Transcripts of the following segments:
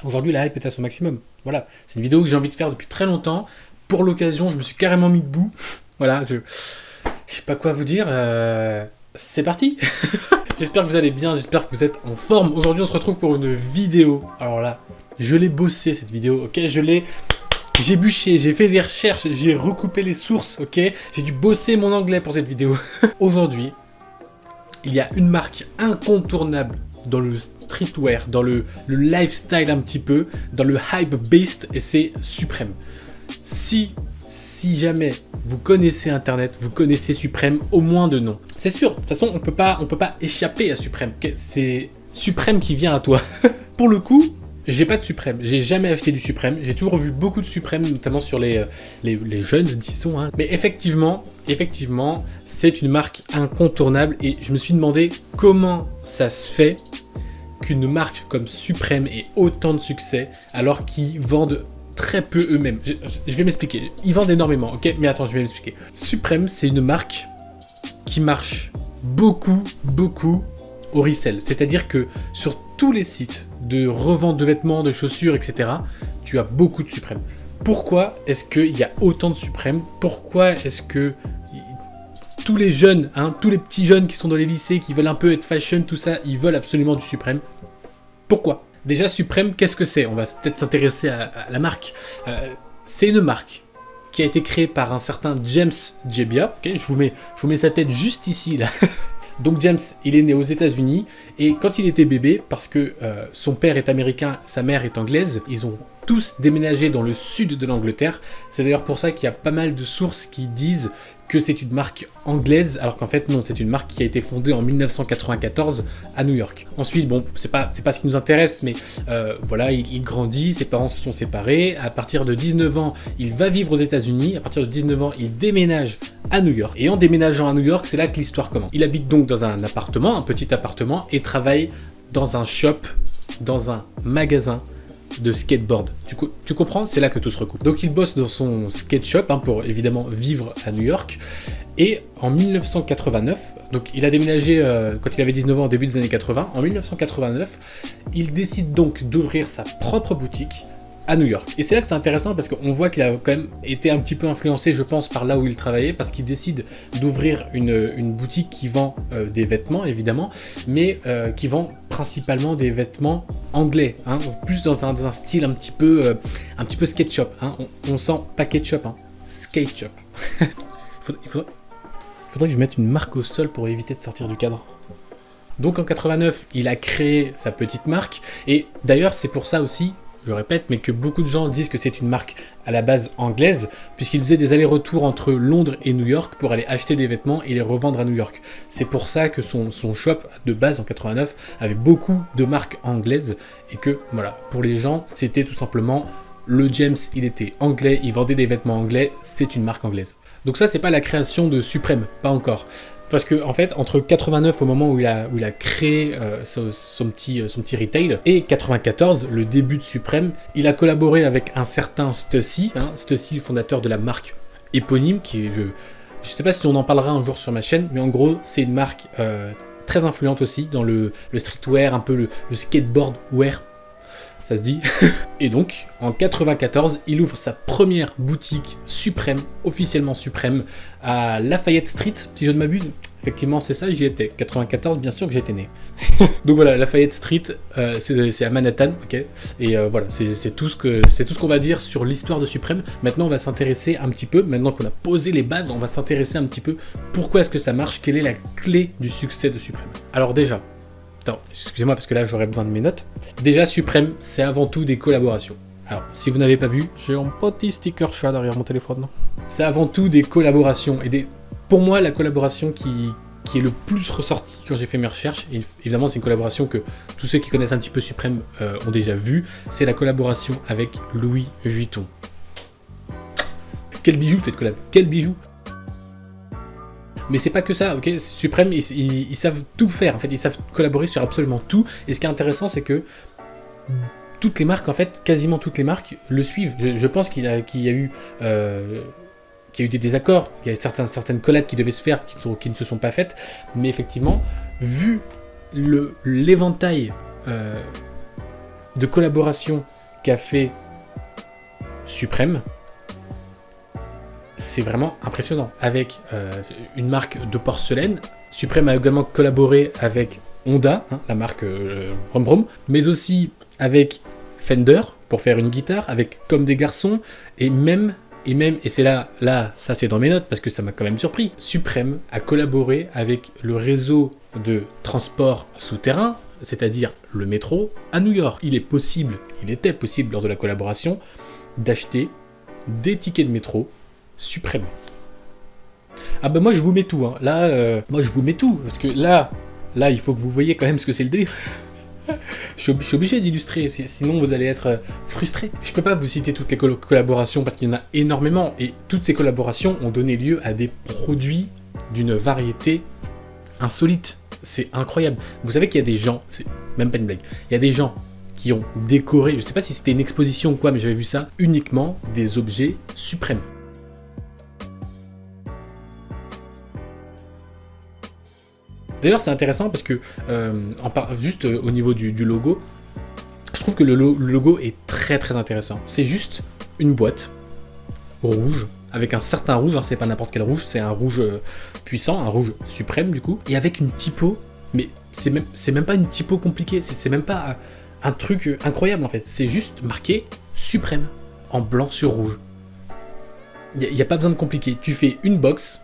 Aujourd'hui, la hype est à son maximum. Voilà, c'est une vidéo que j'ai envie de faire depuis très longtemps. Pour l'occasion, je me suis carrément mis debout. Voilà, je sais pas quoi vous dire. C'est parti. J'espère que vous allez bien, j'espère que vous êtes en forme. Aujourd'hui, on se retrouve pour une vidéo. Alors là, je l'ai bossé cette vidéo, ok. J'ai bûché, j'ai fait des recherches, j'ai recoupé les sources, ok. J'ai dû bosser mon anglais pour cette vidéo. Aujourd'hui, il y a une marque incontournable dans le streetwear, dans le lifestyle un petit peu, dans le hype beast, et c'est Supreme. Si jamais vous connaissez Internet, vous connaissez Supreme au moins de nom. C'est sûr, de toute façon, on peut pas échapper à Supreme. C'est Supreme qui vient à toi. Pour le coup, j'ai pas de Supreme. J'ai jamais acheté du Supreme. J'ai toujours vu beaucoup de Supreme, notamment sur les jeunes, disons. Hein. Mais effectivement, c'est une marque incontournable. Et je me suis demandé comment ça se fait qu'une marque comme Supreme ait autant de succès alors qu'ils vendent très peu eux-mêmes. Je vais m'expliquer. Ils vendent énormément, ok? Mais attends, je vais m'expliquer. Supreme, c'est une marque qui marche beaucoup au resell. C'est-à-dire que sur tous les sites de revente de vêtements, de chaussures, etc., tu as beaucoup de Supreme. Pourquoi est-ce qu'il y a autant de Supreme? Pourquoi est-ce que tous les jeunes, tous les petits jeunes qui sont dans les lycées, qui veulent un peu être fashion, tout ça, ils veulent absolument du Supreme? Pourquoi? Déjà, Supreme, qu'est-ce que c'est? On va peut-être s'intéresser à la marque. C'est une marque qui a été créée par un certain James Jebbia. Okay, je vous mets sa tête juste ici, là. Donc James, il est né aux États-Unis et quand il était bébé, parce que son père est américain, sa mère est anglaise, ils ont tous déménagé dans le sud de l'Angleterre. C'est d'ailleurs pour ça qu'il y a pas mal de sources qui disent que c'est une marque anglaise, alors qu'en fait non, c'est une marque qui a été fondée en 1994 à New York. Ensuite, bon, c'est pas ce qui nous intéresse, mais voilà, il grandit, ses parents se sont séparés. À partir de 19 ans, il va vivre aux États-Unis. À partir de 19 ans, il déménage à New York. Et en déménageant à New York, c'est là que l'histoire commence. Il habite donc dans un appartement, un petit appartement, et travaille dans un shop, dans un magasin de skateboard. Tu comprends? C'est là que tout se recoupe. Donc il bosse dans son skate shop pour évidemment vivre à New York. Et en 1989, donc il a déménagé quand il avait 19 ans au début des années 80. En 1989, il décide donc d'ouvrir sa propre boutique à New York. Et c'est là que c'est intéressant parce qu'on voit qu'il a quand même été un petit peu influencé, je pense, par là où il travaillait, parce qu'il décide d'ouvrir une boutique qui vend des vêtements, évidemment, mais qui vend principalement des vêtements anglais, plus dans un style un petit peu skate shop. On sent pas ketchup, skate shop. il faudrait que je mette une marque au sol pour éviter de sortir du cadre. Donc en 89, il a créé sa petite marque, et d'ailleurs c'est pour ça aussi, je répète, mais que beaucoup de gens disent que c'est une marque à la base anglaise, puisqu'il faisait des allers-retours entre Londres et New York pour aller acheter des vêtements et les revendre à New York. C'est pour ça que son shop de base en 89 avait beaucoup de marques anglaises, et que voilà, pour les gens, c'était tout simplement le James, il était anglais, il vendait des vêtements anglais, c'est une marque anglaise. Donc ça, c'est pas la création de Supreme, pas encore. Parce que en fait, entre 89 au moment où il a créé son petit retail et 94, le début de Supreme, il a collaboré avec un certain Stussy, Stussy, fondateur de la marque éponyme, qui est, je sais pas si on en parlera un jour sur ma chaîne, mais en gros, c'est une marque très influente aussi dans le streetwear, un peu le skateboard wear. Ça se dit. Et donc, en 94, il ouvre sa première boutique Supreme, officiellement Supreme, à Lafayette Street, si je ne m'abuse. Effectivement, c'est ça, j'y étais. 94, bien sûr que j'étais né. Donc voilà, Lafayette Street, c'est à Manhattan, ok. Et voilà, c'est tout ce qu'on va dire sur l'histoire de Supreme. Maintenant, on va s'intéresser un petit peu, maintenant qu'on a posé les bases, on va s'intéresser un petit peu pourquoi est-ce que ça marche, quelle est la clé du succès de Supreme. Alors déjà, attends, excusez-moi parce que là j'aurais besoin de mes notes. Déjà, Supreme, c'est avant tout des collaborations. Alors, si vous n'avez pas vu, j'ai un petit sticker chat derrière mon téléphone. C'est avant tout des collaborations. Et pour moi, la collaboration qui est le plus ressortie quand j'ai fait mes recherches, et évidemment c'est une collaboration que tous ceux qui connaissent un petit peu Supreme ont déjà vue, c'est la collaboration avec Louis Vuitton. Quel bijou cette collab, quel bijou! Mais c'est pas que ça, ok? Supreme, ils savent tout faire, en fait, ils savent collaborer sur absolument tout. Et ce qui est intéressant, c'est que toutes les marques, en fait, quasiment toutes les marques le suivent. Je pense qu'il y a eu des désaccords, il y a certaines collabs qui devaient se faire, qui ne se sont pas faites. Mais effectivement, vu l'éventail de collaboration qu'a fait Suprême, c'est vraiment impressionnant. Avec une marque de porcelaine, Suprême a également collaboré avec Honda, hein, la marque Brum Brum, mais aussi avec Fender pour faire une guitare, avec Comme des garçons, et c'est là, ça c'est dans mes notes parce que ça m'a quand même surpris. Suprême a collaboré avec le réseau de transport souterrain, c'est-à-dire le métro, à New York. Il était possible lors de la collaboration d'acheter des tickets de métro Suprême. Ah bah moi je vous mets tout, hein. Là, moi je vous mets tout, parce que là, il faut que vous voyez quand même ce que c'est le délire. Je suis obligé d'illustrer, sinon vous allez être frustrés. Je peux pas vous citer toutes les collaborations parce qu'il y en a énormément, et toutes ces collaborations ont donné lieu à des produits d'une variété insolite. C'est incroyable. Vous savez qu'il y a des gens, c'est même pas une blague, il y a des gens qui ont décoré, je sais pas si c'était une exposition ou quoi, mais j'avais vu ça, uniquement des objets Suprême. D'ailleurs, c'est intéressant parce que, juste au niveau du logo, je trouve que le logo est très très intéressant. C'est juste une boîte rouge, avec un certain rouge, hein, c'est pas n'importe quel rouge, c'est un rouge puissant, un rouge suprême du coup, et avec une typo, mais c'est même pas une typo compliquée, c'est même pas un truc incroyable en fait, c'est juste marqué Suprême, en blanc sur rouge. Il n'y a pas besoin de compliquer, tu fais une box,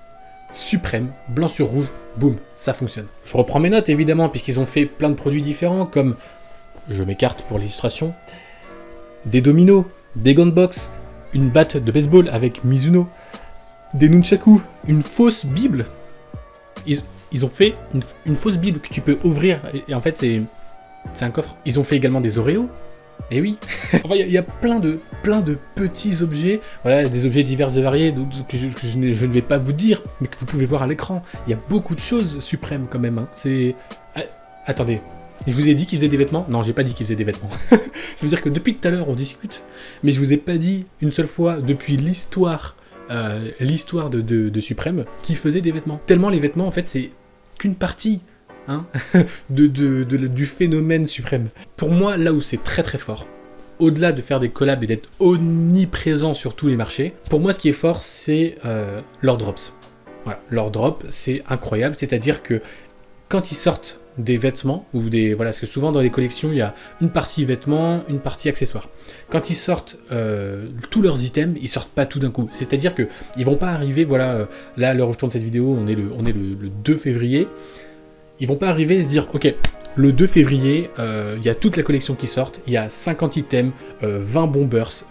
Suprême, blanc sur rouge, boum, ça fonctionne. Je reprends mes notes évidemment, puisqu'ils ont fait plein de produits différents, comme, je m'écarte pour l'illustration, des dominos, des gants de boxe, une batte de baseball avec Mizuno, des nunchaku, une fausse Bible. Ils ont fait une fausse Bible que tu peux ouvrir, et en fait c'est un coffre. Ils ont fait également des Oreos. Et oui, enfin, il y a plein de petits objets, voilà, des objets divers et variés que je ne vais pas vous dire, mais que vous pouvez voir à l'écran. Il y a beaucoup de choses Suprême quand même. Hein. Attendez, je vous ai dit qu'ils faisaient des vêtements? Non, j'ai pas dit qu'ils faisaient des vêtements. Ça veut dire que depuis tout à l'heure on discute, mais je vous ai pas dit une seule fois depuis l'histoire de Suprême qu'ils faisaient des vêtements. Tellement les vêtements en fait c'est qu'une partie. Hein, du phénomène Suprême. Pour moi, là où c'est très très fort, au-delà de faire des collabs et d'être omniprésent sur tous les marchés, pour moi ce qui est fort c'est leurs drops. Voilà, leurs drops c'est incroyable, c'est-à-dire que quand ils sortent des vêtements, ou voilà, parce que souvent dans les collections il y a une partie vêtements, une partie accessoires. Quand ils sortent tous leurs items, ils sortent pas tout d'un coup. C'est-à-dire que ils vont pas arriver, voilà, là à l'heure où je tourne cette vidéo, on est le 2 février. Ils vont pas arriver et se dire, ok, le 2 février, il y a toute la collection qui sort, il y a 50 items, 20 bombers,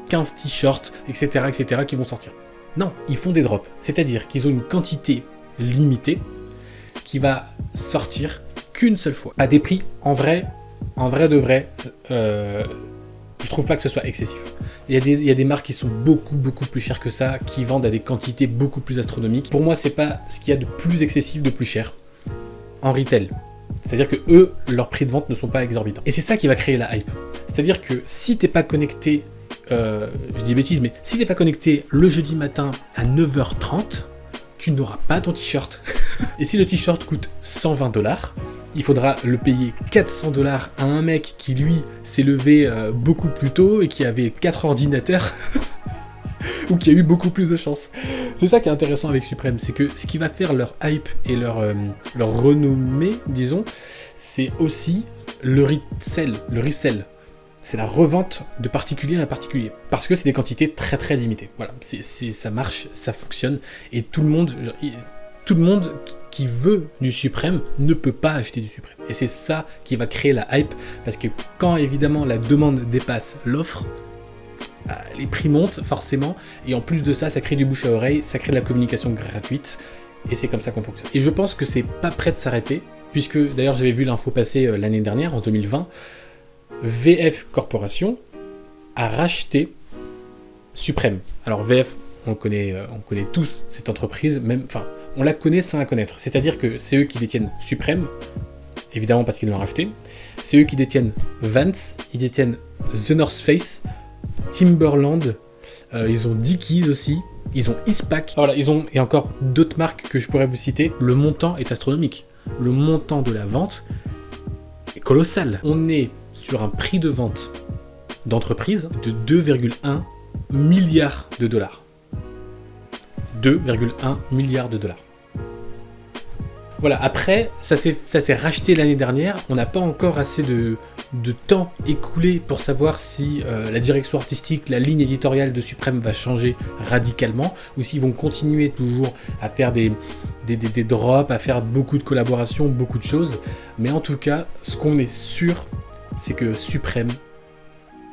15 t-shirts, etc., qui vont sortir. Non, ils font des drops. C'est-à-dire qu'ils ont une quantité limitée qui va sortir qu'une seule fois. À des prix, en vrai de vrai, je trouve pas que ce soit excessif. Il y a des marques qui sont beaucoup plus chères que ça, qui vendent à des quantités beaucoup plus astronomiques. Pour moi, c'est pas ce qu'il y a de plus excessif, de plus cher. En retail. C'est-à-dire que eux, leurs prix de vente ne sont pas exorbitants. Et c'est ça qui va créer la hype. C'est-à-dire que si t'es pas connecté, je dis bêtises, mais si t'es pas connecté le jeudi matin à 9h30, tu n'auras pas ton t-shirt. Et si le t-shirt coûte $120, il faudra le payer $400 à un mec qui lui s'est levé beaucoup plus tôt et qui avait 4 ordinateurs. Ou qui a eu beaucoup plus de chance. C'est ça qui est intéressant avec Suprême, c'est que ce qui va faire leur hype et leur renommée, disons, c'est aussi le resell. C'est la revente de particulier à particulier. Parce que c'est des quantités très très limitées. Voilà, ça marche, ça fonctionne, et tout le monde qui veut du Suprême ne peut pas acheter du Suprême. Et c'est ça qui va créer la hype, parce que quand évidemment la demande dépasse l'offre, les prix montent forcément, et en plus de ça, ça crée du bouche à oreille, ça crée de la communication gratuite, et c'est comme ça qu'on fonctionne. Et je pense que c'est pas prêt de s'arrêter, puisque d'ailleurs j'avais vu l'info passer l'année dernière, en 2020, VF Corporation a racheté Suprême. Alors VF, on connaît tous cette entreprise, on la connaît sans la connaître. C'est-à-dire que c'est eux qui détiennent Suprême, évidemment parce qu'ils l'ont racheté, c'est eux qui détiennent Vans, ils détiennent The North Face, Timberland, ils ont Dickies aussi, ils ont Eastpak, voilà, et encore d'autres marques que je pourrais vous citer. Le montant est astronomique. Le montant de la vente est colossal. On est sur un prix de vente d'entreprise de 2,1 milliards de dollars. 2,1 milliards de dollars. Voilà, après, ça s'est racheté l'année dernière. On n'a pas encore assez de temps écoulé pour savoir si la direction artistique, la ligne éditoriale de Suprême va changer radicalement, ou s'ils vont continuer toujours à faire des drops, à faire beaucoup de collaborations, beaucoup de choses. Mais en tout cas, ce qu'on est sûr, c'est que Suprême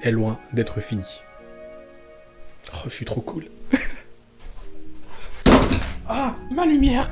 est loin d'être fini. Oh, je suis trop cool. Ah, ma lumière!